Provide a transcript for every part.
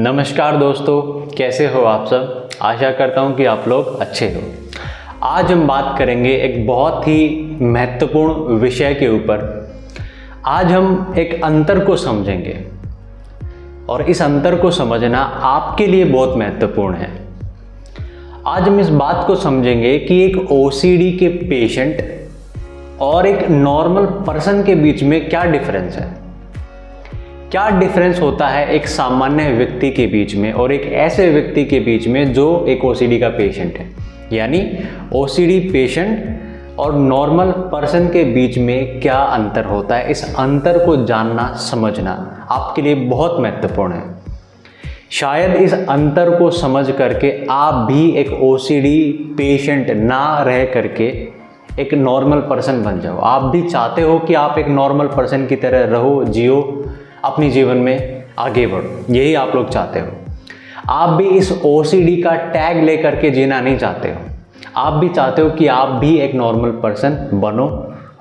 नमस्कार दोस्तों, कैसे हो आप सब। आशा करता हूँ कि आप लोग अच्छे हो। आज हम बात करेंगे एक बहुत ही महत्वपूर्ण विषय के ऊपर। आज हम एक अंतर को समझेंगे और इस अंतर को समझना आपके लिए बहुत महत्वपूर्ण है। आज हम इस बात को समझेंगे कि एक ओसीडी के पेशेंट और एक नॉर्मल पर्सन के बीच में क्या डिफरेंस है। क्या डिफरेंस होता है एक सामान्य व्यक्ति के बीच में और एक ऐसे व्यक्ति के बीच में जो एक ओसीडी का पेशेंट है। यानी ओसीडी पेशेंट और नॉर्मल पर्सन के बीच में क्या अंतर होता है। इस अंतर को जानना समझना आपके लिए बहुत महत्वपूर्ण है। शायद इस अंतर को समझ करके आप भी एक ओसीडी पेशेंट ना रह करके एक नॉर्मल पर्सन बन जाओ। आप भी चाहते हो कि आप एक नॉर्मल पर्सन की तरह रहो, जियो, अपनी जीवन में आगे बढ़ो। यही आप लोग चाहते हो। आप भी इस ओसीडी का टैग लेकर के जीना नहीं चाहते हो। आप भी चाहते हो कि आप भी एक नॉर्मल पर्सन बनो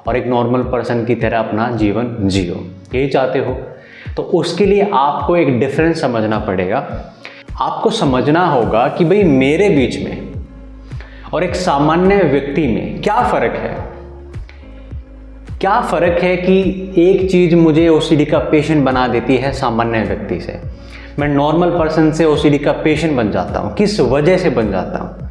और एक नॉर्मल पर्सन की तरह अपना जीवन जियो। यही चाहते हो। तो उसके लिए आपको एक डिफरेंस समझना पड़ेगा। आपको समझना होगा कि भाई मेरे बीच में और एक सामान्य व्यक्ति में क्या फ़र्क है। क्या फ़र्क है कि एक चीज़ मुझे ओसीडी का पेशेंट बना देती है सामान्य व्यक्ति से। मैं नॉर्मल पर्सन से ओसीडी का पेशेंट बन जाता हूँ। किस वजह से बन जाता हूँ,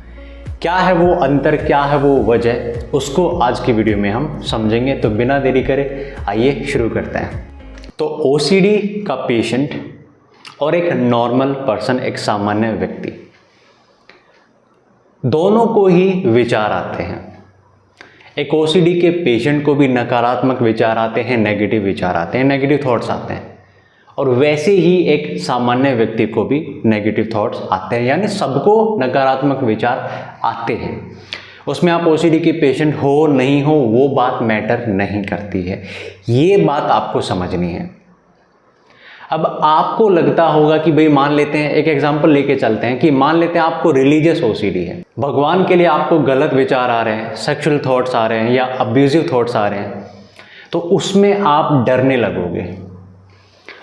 क्या है वो अंतर, क्या है वो वजह, उसको आज की वीडियो में हम समझेंगे। तो बिना देरी करे आइए शुरू करते हैं। तो ओसीडी का पेशेंट और एक नॉर्मल पर्सन, एक सामान्य व्यक्ति, दोनों को ही विचार आते हैं। एक ओसीडी के पेशेंट को भी नकारात्मक विचार आते हैं, नेगेटिव विचार आते हैं, नेगेटिव थॉट्स आते हैं। और वैसे ही एक सामान्य व्यक्ति को भी नेगेटिव थॉट्स आते हैं। यानी सबको नकारात्मक विचार आते हैं। उसमें आप ओसीडी के पेशेंट हो नहीं हो वो बात मैटर नहीं करती है। ये बात आपको समझनी है। अब आपको लगता होगा कि भाई मान लेते हैं, एक एग्जांपल लेके चलते हैं कि मान लेते हैं आपको रिलीजियस ओसीडी है। भगवान के लिए आपको गलत विचार आ रहे हैं, सेक्सुअल थॉट्स आ रहे हैं या अब्यूजिव थॉट्स आ रहे हैं, तो उसमें आप डरने लगोगे।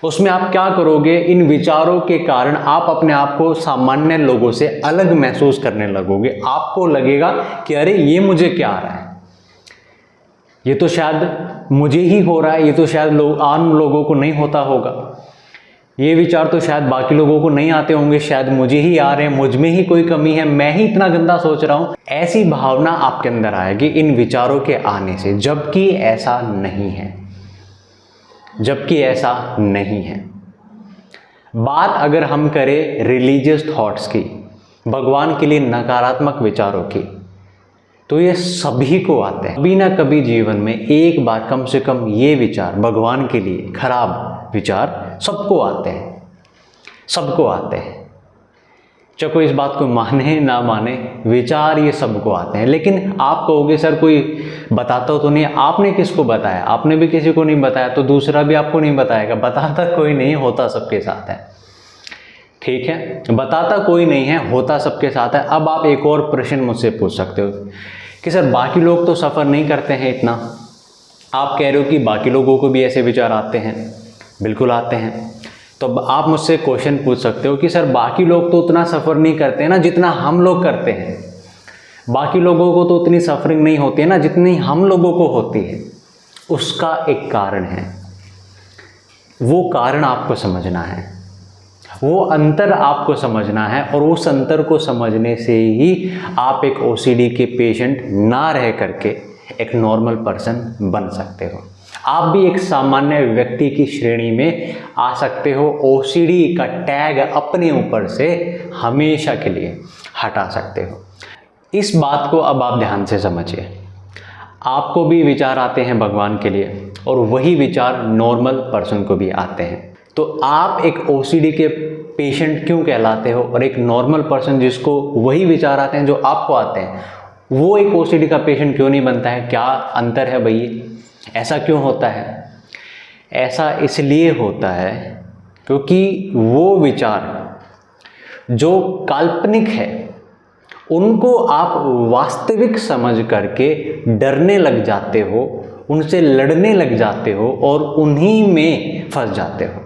उसमें आप क्या करोगे, इन विचारों के कारण आप अपने आप को सामान्य लोगों से अलग महसूस करने लगोगे। आपको लगेगा कि अरे ये मुझे क्या आ रहा है, ये तो शायद मुझे ही हो रहा है, ये तो शायद आम लोगों को नहीं होता होगा, ये विचार तो शायद बाकी लोगों को नहीं आते होंगे, शायद मुझे ही आ रहे हैं, मुझ में ही कोई कमी है, मैं ही इतना गंदा सोच रहा हूँ। ऐसी भावना आपके अंदर आएगी इन विचारों के आने से, जबकि ऐसा नहीं है। जबकि ऐसा नहीं है। बात अगर हम करें रिलीजियस थॉट्स की, भगवान के लिए नकारात्मक विचारों की, तो ये सभी को आते हैं। कभी ना कभी जीवन में एक बार कम से कम ये विचार, भगवान के लिए खराब विचार सबको आते हैं। सबको आते हैं। चाहे कोई इस बात को माने ना माने, विचार ये सबको आते हैं। लेकिन आप कहोगे सर कोई बताता तो नहीं। आपने किसको बताया? आपने भी किसी को नहीं बताया, तो दूसरा भी आपको नहीं बताएगा। बताता कोई नहीं, होता सबके साथ है। ठीक है, बताता कोई नहीं है, होता सबके साथ है। अब आप एक और प्रश्न मुझसे पूछ सकते हो कि सर बाकी लोग तो सफ़र नहीं करते हैं इतना। आप कह रहे हो कि बाकी लोगों को भी ऐसे विचार आते हैं। बिल्कुल आते हैं। तो आप मुझसे क्वेश्चन पूछ सकते हो कि सर बाकी लोग तो उतना सफ़र नहीं करते हैं ना जितना हम लोग करते हैं। बाकी लोगों को तो उतनी सफरिंग नहीं होती है ना जितनी हम लोगों को होती है। उसका एक कारण है। वो कारण आपको समझना है, वो अंतर आपको समझना है। और उस अंतर को समझने से ही आप एक ओसीडी के पेशेंट ना रह करके एक नॉर्मल पर्सन बन सकते हो। आप भी एक सामान्य व्यक्ति की श्रेणी में आ सकते हो। ओसीडी का टैग अपने ऊपर से हमेशा के लिए हटा सकते हो। इस बात को अब आप ध्यान से समझिए। आपको भी विचार आते हैं भगवान के लिए, और वही विचार नॉर्मल पर्सन को भी आते हैं। तो आप एक ओसीडी के पेशेंट क्यों कहलाते हो, और एक नॉर्मल पर्सन जिसको वही विचार आते हैं जो आपको आते हैं, वो एक ओसीडी का पेशेंट क्यों नहीं बनता है? क्या अंतर है भैया? ऐसा क्यों होता है? ऐसा इसलिए होता है क्योंकि वो विचार जो काल्पनिक है उनको आप वास्तविक समझ करके डरने लग जाते हो, उनसे लड़ने लग जाते हो और उन्हीं में फंस जाते हो।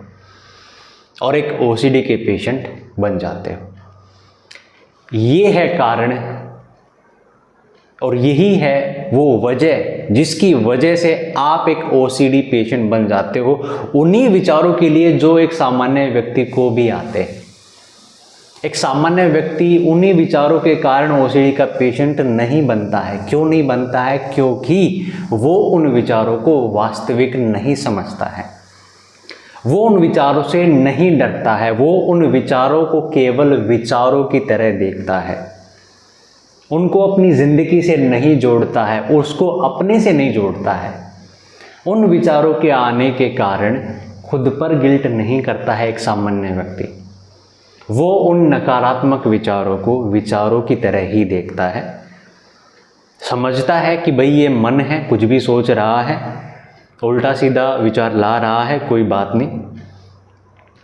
और एक ओसीडी के पेशेंट बन जाते हो। ये है कारण और यही है वो वजह जिसकी वजह से आप एक ओसीडी पेशेंट बन जाते हो, उन्हीं विचारों के लिए जो एक सामान्य व्यक्ति को भी आते हैं। एक सामान्य व्यक्ति उन्हीं विचारों के कारण ओसीडी का पेशेंट नहीं बनता है। क्यों नहीं बनता है? क्योंकि वो उन विचारों को वास्तविक नहीं समझता है, वो उन विचारों से नहीं डरता है, वो उन विचारों को केवल विचारों की तरह देखता है, उनको अपनी ज़िंदगी से नहीं जोड़ता है, उसको अपने से नहीं जोड़ता है। उन विचारों के आने के कारण खुद पर गिल्ट नहीं करता है एक सामान्य व्यक्ति। वो उन नकारात्मक विचारों को विचारों की तरह ही देखता है, समझता है कि भाई ये मन है, कुछ भी सोच रहा है, उल्टा सीधा विचार ला रहा है, कोई बात नहीं,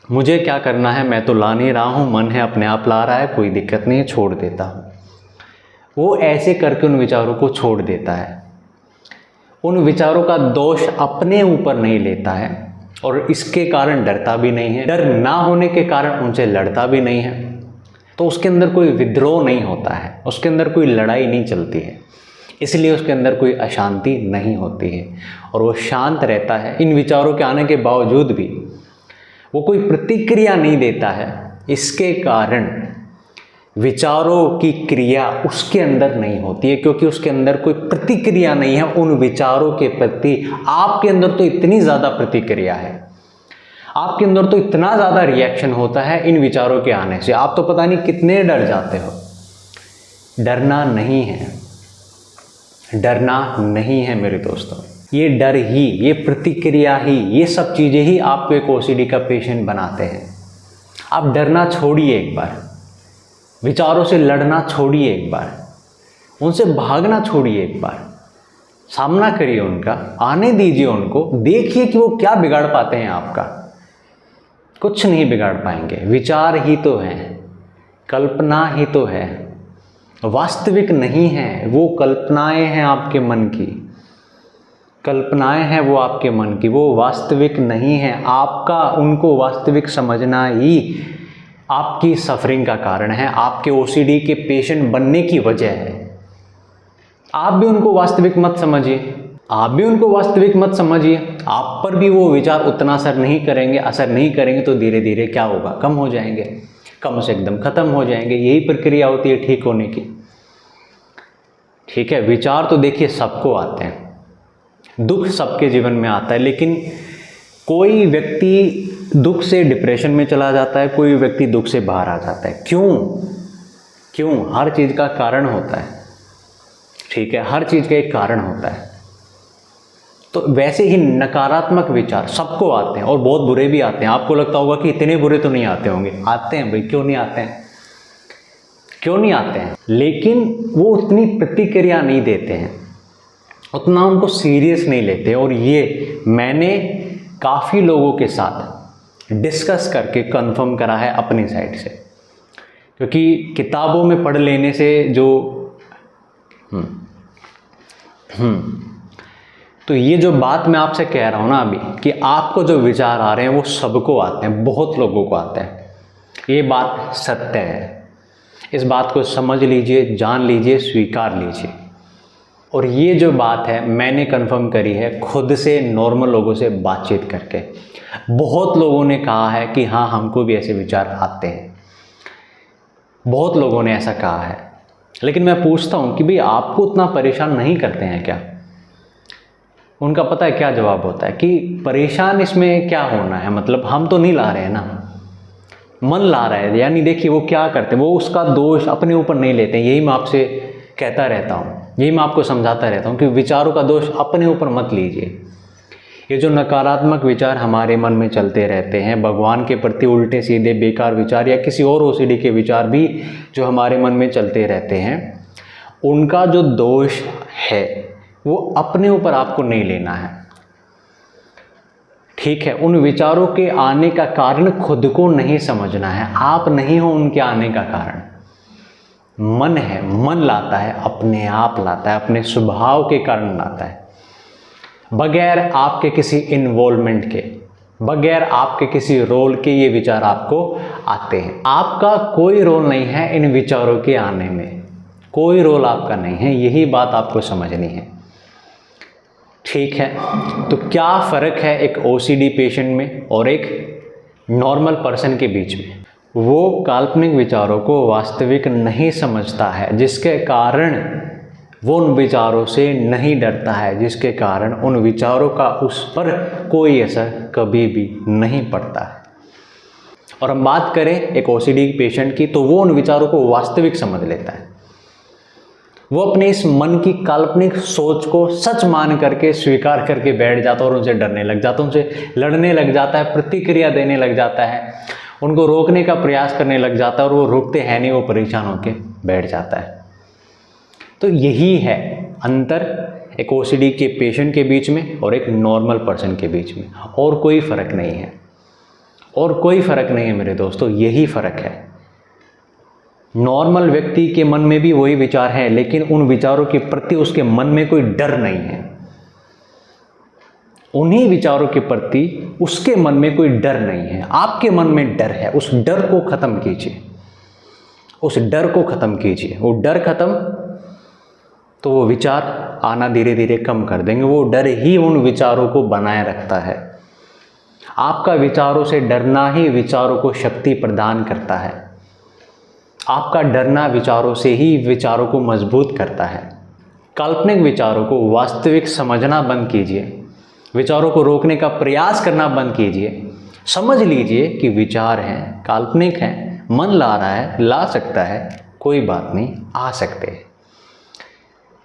मुझे क्या करना है, मैं तो ला नहीं रहा हूँ, मन है अपने आप ला रहा है, कोई दिक्कत नहीं है, छोड़ देता हूँ। वो ऐसे करके उन विचारों को छोड़ देता है, उन विचारों का दोष अपने ऊपर नहीं लेता है और इसके कारण डरता भी नहीं है। डर ना होने के कारण उनसे लड़ता भी नहीं है, तो उसके अंदर कोई विद्रोह नहीं होता है, उसके अंदर कोई लड़ाई नहीं चलती है, इसलिए उसके अंदर कोई अशांति नहीं होती है और वो शांत रहता है। इन विचारों के आने के बावजूद भी वो कोई प्रतिक्रिया नहीं देता है, इसके कारण विचारों की क्रिया उसके अंदर नहीं होती है, क्योंकि उसके अंदर कोई प्रतिक्रिया नहीं है उन विचारों के प्रति। आपके अंदर तो इतनी ज़्यादा प्रतिक्रिया है, आपके अंदर तो इतना ज़्यादा रिएक्शन होता है इन विचारों के आने से, आप तो पता नहीं कितने डर जाते हो। डरना नहीं है, डरना नहीं है मेरे दोस्तों। ये डर ही, ये प्रतिक्रिया ही, ये सब चीज़ें ही आपको एक ओसीडी का पेशेंट बनाते हैं। आप डरना छोड़िए एक बार, विचारों से लड़ना छोड़िए एक बार, उनसे भागना छोड़िए एक बार, सामना करिए उनका, आने दीजिए उनको, देखिए कि वो क्या बिगाड़ पाते हैं आपका। कुछ नहीं बिगाड़ पाएंगे, विचार ही तो हैं, कल्पना ही तो है, वास्तविक नहीं है। वो कल्पनाएं हैं आपके मन की, कल्पनाएं हैं वो आपके मन की, वो वास्तविक नहीं है। आपका उनको वास्तविक समझना ही आपकी सफरिंग का कारण है, आपके ओसीडी के पेशेंट बनने की वजह है। आप भी उनको वास्तविक मत समझिए, आप भी उनको वास्तविक मत समझिए, आप पर भी वो विचार उतना असर नहीं करेंगे। असर नहीं करेंगे तो धीरे धीरे क्या होगा, कम हो जाएंगे, कम से एकदम ख़त्म हो जाएंगे। यही प्रक्रिया होती है ठीक होने की। ठीक है, विचार तो देखिए सबको आते हैं, दुख सबके जीवन में आता है, लेकिन कोई व्यक्ति दुख से डिप्रेशन में चला जाता है, कोई व्यक्ति दुख से बाहर आ जाता है। क्यों? हर चीज़ का कारण होता है। ठीक है, हर चीज़ का एक कारण होता है। तो वैसे ही नकारात्मक विचार सबको आते हैं और बहुत बुरे भी आते हैं। आपको लगता होगा कि इतने बुरे तो नहीं आते होंगे, आते हैं भाई, क्यों नहीं आते हैं, क्यों नहीं आते हैं, लेकिन वो उतनी प्रतिक्रिया नहीं देते हैं, उतना उनको सीरियस नहीं लेते। और ये मैंने काफ़ी लोगों के साथ डिस्कस करके कंफर्म करा है अपनी साइड से, क्योंकि किताबों में पढ़ लेने से जो तो ये जो बात मैं आपसे कह रहा हूँ ना अभी, कि आपको जो विचार आ रहे हैं वो सबको आते हैं, बहुत लोगों को आते हैं, ये बात सत्य है। इस बात को समझ लीजिए, जान लीजिए, स्वीकार लीजिए। और ये जो बात है मैंने कंफर्म करी है खुद से, नॉर्मल लोगों से बातचीत करके। बहुत लोगों ने कहा है कि हाँ हमको भी ऐसे विचार आते हैं, बहुत लोगों ने ऐसा कहा है। लेकिन मैं पूछता हूँ कि भाई आपको उतना परेशान नहीं करते हैं क्या? उनका पता है क्या जवाब होता है कि परेशान इसमें क्या होना है, मतलब हम तो नहीं ला रहे हैं ना, मन ला रहा है। यानी देखिए वो क्या करते हैं, वो उसका दोष अपने ऊपर नहीं लेते हैं। यही मैं आपसे कहता रहता हूँ, यही मैं आपको समझाता रहता हूँ कि विचारों का दोष अपने ऊपर मत लीजिए। ये जो नकारात्मक विचार हमारे मन में चलते रहते हैं, भगवान के प्रति उल्टे सीधे बेकार विचार या किसी और ओसीडी के विचार भी जो हमारे मन में चलते रहते हैं, उनका जो दोष है वो अपने ऊपर आपको नहीं लेना है। ठीक है, उन विचारों के आने का कारण खुद को नहीं समझना है, आप नहीं हो उनके आने का कारण। मन है, मन लाता है, अपने आप लाता है, अपने स्वभाव के कारण लाता है, बगैर आपके किसी इन्वॉल्वमेंट के, बगैर आपके किसी रोल के ये विचार आपको आते हैं। आपका कोई रोल नहीं है इन विचारों के आने में, कोई रोल आपका नहीं है, यही बात आपको समझनी है। ठीक है, तो क्या फ़र्क है एक OCD पेशेंट में और एक नॉर्मल पर्सन के बीच में? वो काल्पनिक विचारों को वास्तविक नहीं समझता है, जिसके कारण वो उन विचारों से नहीं डरता है, जिसके कारण उन विचारों का उस पर कोई असर कभी भी नहीं पड़ता है। और हम बात करें एक OCD पेशेंट की, तो वो उन विचारों को वास्तविक समझ लेता है। वो अपने इस मन की काल्पनिक सोच को सच मान करके स्वीकार करके बैठ जाता है और उनसे डरने लग जाता है, उनसे लड़ने लग जाता है, प्रतिक्रिया देने लग जाता है, उनको रोकने का प्रयास करने लग जाता है और वो रुकते हैं नहीं, वो परेशान होकर बैठ जाता है। तो यही है अंतर एक OCD के पेशेंट के बीच में और एक नॉर्मल पर्सन के बीच में, और कोई फ़र्क नहीं है, और कोई फ़र्क नहीं है मेरे दोस्तों, यही फ़र्क है। नॉर्मल व्यक्ति के मन में भी वही विचार हैं, लेकिन उन विचारों के प्रति उसके मन में कोई डर नहीं है। उन्हीं विचारों के प्रति उसके मन में कोई डर नहीं है, आपके मन में डर है। उस डर को ख़त्म कीजिए, उस डर को ख़त्म कीजिए। वो डर ख़त्म तो वो विचार आना धीरे धीरे कम कर देंगे। वो डर ही उन विचारों को बनाए रखता है। आपका विचारों से डरना ही विचारों को शक्ति प्रदान करता है। आपका डरना विचारों से ही विचारों को मजबूत करता है। काल्पनिक विचारों को वास्तविक समझना बंद कीजिए, विचारों को रोकने का प्रयास करना बंद कीजिए। समझ लीजिए कि विचार हैं, काल्पनिक हैं, मन ला रहा है, ला सकता है, कोई बात नहीं, आ सकते हैं।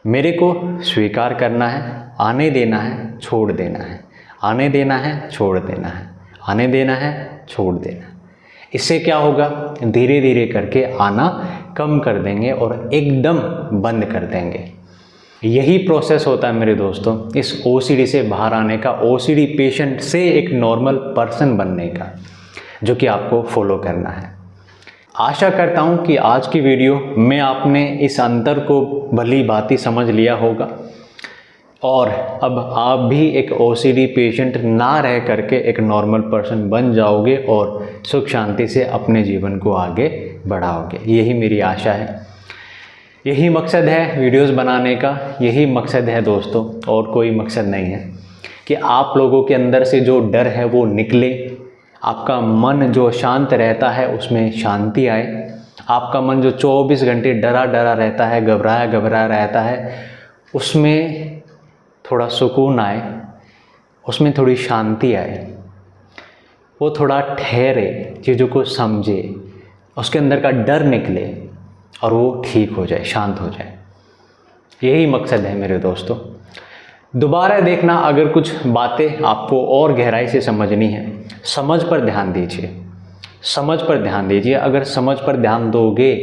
मेरे को स्वीकार करना है, आने देना है, छोड़ देना है, आने देना है, छोड़ देना है, आने देना है, छोड़ देना है। इससे क्या होगा, धीरे धीरे करके आना कम कर देंगे और एकदम बंद कर देंगे। यही प्रोसेस होता है मेरे दोस्तों इस OCD से बाहर आने का, OCD पेशेंट से एक नॉर्मल पर्सन बनने का, जो कि आपको फॉलो करना है। आशा करता हूँ कि आज की वीडियो में आपने इस अंतर को भली भांति समझ लिया होगा और अब आप भी एक OCD पेशेंट ना रह करके एक नॉर्मल पर्सन बन जाओगे और सुख शांति से अपने जीवन को आगे बढ़ाओगे। यही मेरी आशा है, यही मकसद है वीडियोस बनाने का, यही मकसद है दोस्तों, और कोई मकसद नहीं है कि आप लोगों के अंदर से जो डर है वो निकले, आपका मन जो शांत रहता है उसमें शांति आए, आपका मन जो 24 घंटे डरा डरा रहता है, घबराया घबराया रहता है, उसमें थोड़ा सुकून आए, उसमें थोड़ी शांति आए, वो थोड़ा ठहरे, चीज़ों को समझे, उसके अंदर का डर निकले और वो ठीक हो जाए, शांत हो जाए। यही मकसद है मेरे दोस्तों। दोबारा देखना, अगर कुछ बातें आपको और गहराई से समझनी है, समझ पर ध्यान दीजिए, समझ पर ध्यान दीजिए। अगर समझ पर ध्यान दोगे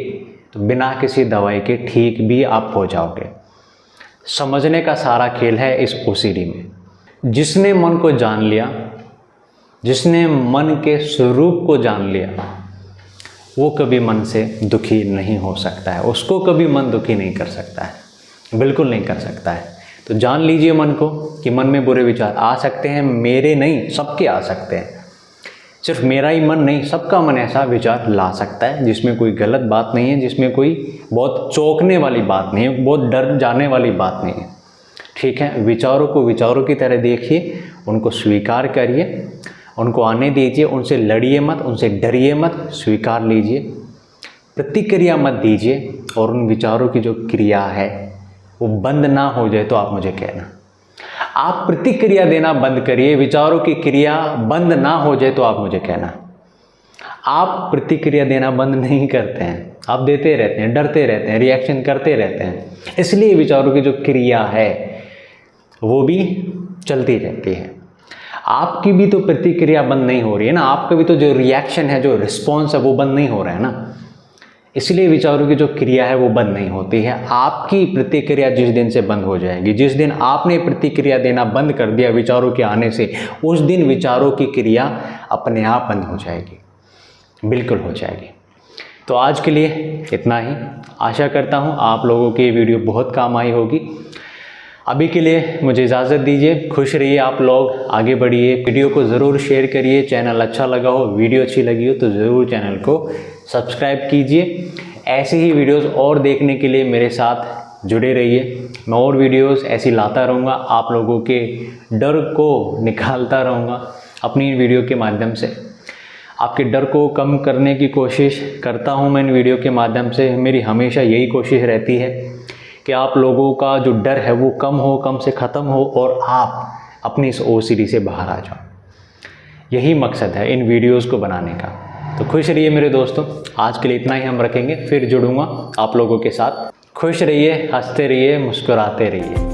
तो बिना किसी दवाई के ठीक भी आप हो जाओगे। समझने का सारा खेल है इस OCD में। जिसने मन को जान लिया, जिसने मन के स्वरूप को जान लिया, वो कभी मन से दुखी नहीं हो सकता है, उसको कभी मन दुखी नहीं कर सकता है, बिल्कुल नहीं कर सकता है। तो जान लीजिए मन को कि मन में बुरे विचार आ सकते हैं, मेरे नहीं, सबके आ सकते हैं। सिर्फ मेरा ही मन नहीं, सबका मन ऐसा विचार ला सकता है, जिसमें कोई गलत बात नहीं है, जिसमें कोई बहुत चौंकने वाली बात नहीं है, बहुत डर जाने वाली बात नहीं है। ठीक है, विचारों को विचारों की तरह देखिए, उनको स्वीकार करिए, उनको आने दीजिए, उनसे लड़िए मत, उनसे डरिए मत, स्वीकार लीजिए, प्रतिक्रिया मत दीजिए। और उन विचारों की जो क्रिया है वो बंद ना हो जाए तो आप मुझे कहना। आप प्रतिक्रिया देना बंद करिए, विचारों की क्रिया बंद ना हो जाए तो आप मुझे कहना। आप प्रतिक्रिया देना बंद नहीं करते हैं, आप देते रहते हैं, डरते रहते हैं, रिएक्शन करते रहते हैं, इसलिए विचारों की जो क्रिया है वो भी चलती रहती है। आपकी भी तो प्रतिक्रिया बंद नहीं हो रही है ना, आपका भी तो जो रिएक्शन है, जो रिस्पॉन्स है वो बंद नहीं हो रहा है ना, इसलिए विचारों की जो क्रिया है वो बंद नहीं होती है। आपकी प्रतिक्रिया जिस दिन से बंद हो जाएगी, जिस दिन आपने प्रतिक्रिया देना बंद कर दिया विचारों के आने से, उस दिन विचारों की क्रिया अपने आप बंद हो जाएगी, बिल्कुल हो जाएगी। तो आज के लिए इतना ही। आशा करता हूँ आप लोगों की ये वीडियो बहुत काम आई होगी। अभी के लिए मुझे इजाज़त दीजिए। खुश रहिए आप लोग, आगे बढ़िए, वीडियो को ज़रूर शेयर करिए। चैनल अच्छा लगा हो, वीडियो अच्छी लगी हो तो ज़रूर चैनल को सब्सक्राइब कीजिए। ऐसे ही वीडियोस और देखने के लिए मेरे साथ जुड़े रहिए। मैं और वीडियोस ऐसी लाता रहूँगा, आप लोगों के डर को निकालता रहूँगा अपनी वीडियो के माध्यम से। आपके डर को कम करने की कोशिश करता हूँ मैं इन वीडियो के माध्यम से। मेरी हमेशा यही कोशिश रहती है कि आप लोगों का जो डर है वो कम से ख़त्म हो और आप अपनी इस OCD से बाहर आ जाओ। यही मकसद है इन वीडियोस को बनाने का। तो खुश रहिए मेरे दोस्तों, आज के लिए इतना ही हम रखेंगे, फिर जुड़ूंगा आप लोगों के साथ। खुश रहिए, हंसते रहिए, मुस्कुराते रहिए।